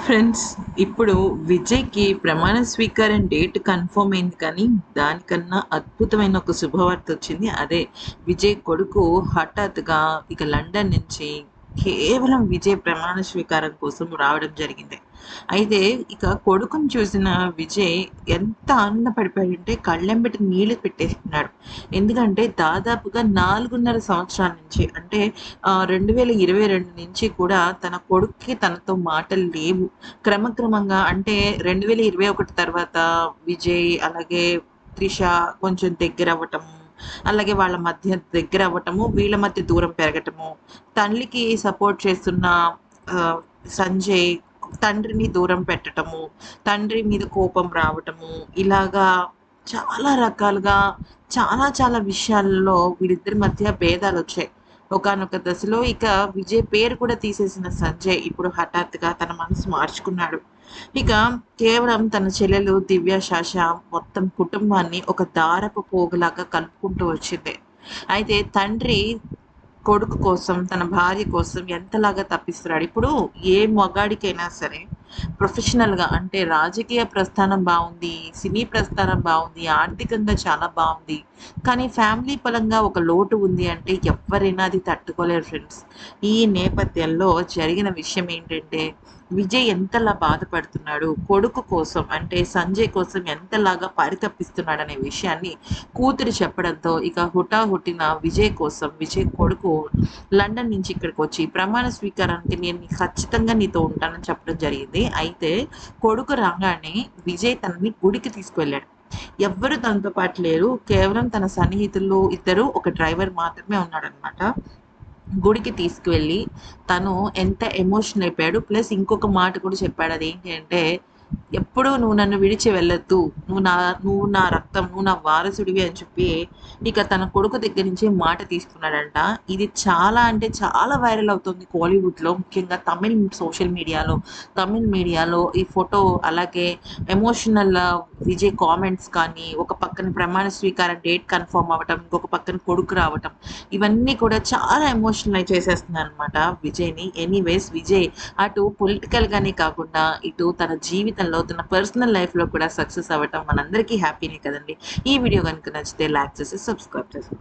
Friends, ఇప్పుడు విజయ్‌కి ప్రమాణ స్వీకారం డేట్ కన్ఫర్మ్ అయింది కానీ, దానికన్నా అద్భుతమైన ఒక శుభవార్తొచ్చింది. అదే విజయ్ కొడుకు హఠాత్తుగా ఇక లండన్ నుంచి కేవలం విజయ్ ప్రమాణ స్వీకారం కోసం రావడం జరిగింది. అయితే ఇక కొడుకుని చూసిన విజయ్ ఎంత ఆనందపడిపోయాడంటే కళ్ళెంబట నీళ్లు పెట్టేసుకున్నాడు. ఎందుకంటే దాదాపుగా 4.5 సంవత్సరాల నుంచి అంటే 2022 నుంచి కూడా తన కొడుక్కి తనతో మాటలు లేవు. క్రమక్రమంగా అంటే 2021 తర్వాత విజయ్, అలాగే త్రిష కొంచెం దగ్గరవ్వటము, అలాగే వాళ్ళ మధ్య దగ్గరవ్వటము, వీళ్ళ మధ్య దూరం పెరగటము, తల్లికి సపోర్ట్ చేస్తున్న ఆహ్, సంజయ్ తండ్రిని దూరం పెట్టటము, తండ్రి మీద కోపం రావటము, ఇలాగా చాలా రకాలుగా చాలా చాలా విషయాల్లో వీళ్ళిద్దరి మధ్య భేదాలొచ్చాయి. ఒకానొక దశలో ఇక విజయ్ పేరు కూడా తీసేసిన సంజయ్ ఇప్పుడు హఠాత్తుగా తన మనసు మార్చుకున్నాడు. ఇక కేవలం తన చెల్లెలు దివ్య, శాష మొత్తం కుటుంబాన్ని ఒక దారపు పోగులాగా కలుపుకుంటూ వచ్చింది. అయితే తండ్రి కొడుకు కోసం, తన భార్య కోసం ఎంతలాగా తప్పిస్తున్నాడు. ఇప్పుడు ఏ మగాడికైనా సరే ప్రొఫెషనల్‌గా అంటే రాజకీయ ప్రస్థానం బావుంది, సినీ ప్రస్థానం బావుంది, ఆర్థికంగా చాలా బావుంది. కానీ ఫ్యామిలీ పరంగా ఒక లోటు ఉంది అంటే ఎవ్వరైనా అది తట్టుకోలేరు ఫ్రెండ్స్. ఈ నేపథ్యంలో జరిగిన విషయం ఏంటంటే విజయ్ ఎంతలా బాధపడుతున్నాడు, కొడుకు కోసం అంటే సంజయ్ కోసం ఎంతలాగా పరితపిస్తున్నాడనే విషయాన్ని కూతురు చెప్పడంతో ఇక హుటాహుటిన విజయ్ కోసం విజయ్ కొడుకు లండన్ నుంచి ఇక్కడికొచ్చి ప్రమాణ స్వీకారానికి నేను ఖచ్చితంగా నీతో ఉంటానని చెప్పడం జరిగింది. అయితే కొడుకు రాగానే విజయ్ తనని గుడికి తీసుకువెళ్ళాడు. ఎవ్వరు తనతో పాటు లేరు. కేవలం తన సన్నిహితులు ఇద్దరు, ఒక డ్రైవర్ మాత్రమే ఉన్నాడనమాట. గుడికి తీసుకువెళ్ళి తను ఎంత ఎమోషన్ అయిపోయాడు. ప్లస్ ఇంకొక మాట కూడా చెప్పాడు. అదేంటి అంటే, "ఎప్పుడూ నువ్వు నన్ను విడిచి వెళ్ళొద్దు. నువ్వు నా రక్తం. నువ్వు నా వారసుడివి" అని చెప్పి ఇక తన కొడుకు దగ్గర నుంచి మాట తీసుకున్నాడంట. ఇది చాలా అంటే చాలా వైరల్ అవుతుంది కోలీవుడ్‌లో. ముఖ్యంగా తమిళ్ మీడియాలో ఈ ఫోటో అలాగే ఎమోషనల్ విజయ్ కామెంట్స్ కానీ, ఒక పక్కన ప్రమాణ స్వీకారం డేట్ కన్ఫర్మ్ అవ్వటం, ఇంకొక పక్కన కొడుకు రావటం, ఇవన్నీ కూడా చాలా ఎమోషనలైజ్ చేసేస్తున్నాయన్నమాట విజయ్‌ని. ఎనీవేస్ విజయ్ అటు పొలిటికల్‌గానే కాకుండా, ఇటు తన జీవితంలో, తన పర్సనల్ లైఫ్‌లో కూడా సక్సెస్ అవ్వటం మనందరికీ హ్యాపీనే కదండీ! ఈ వీడియో గనుక నచ్చితే లైక్ చేసి, సబ్స్క్రైబ్ చేసుకోండి.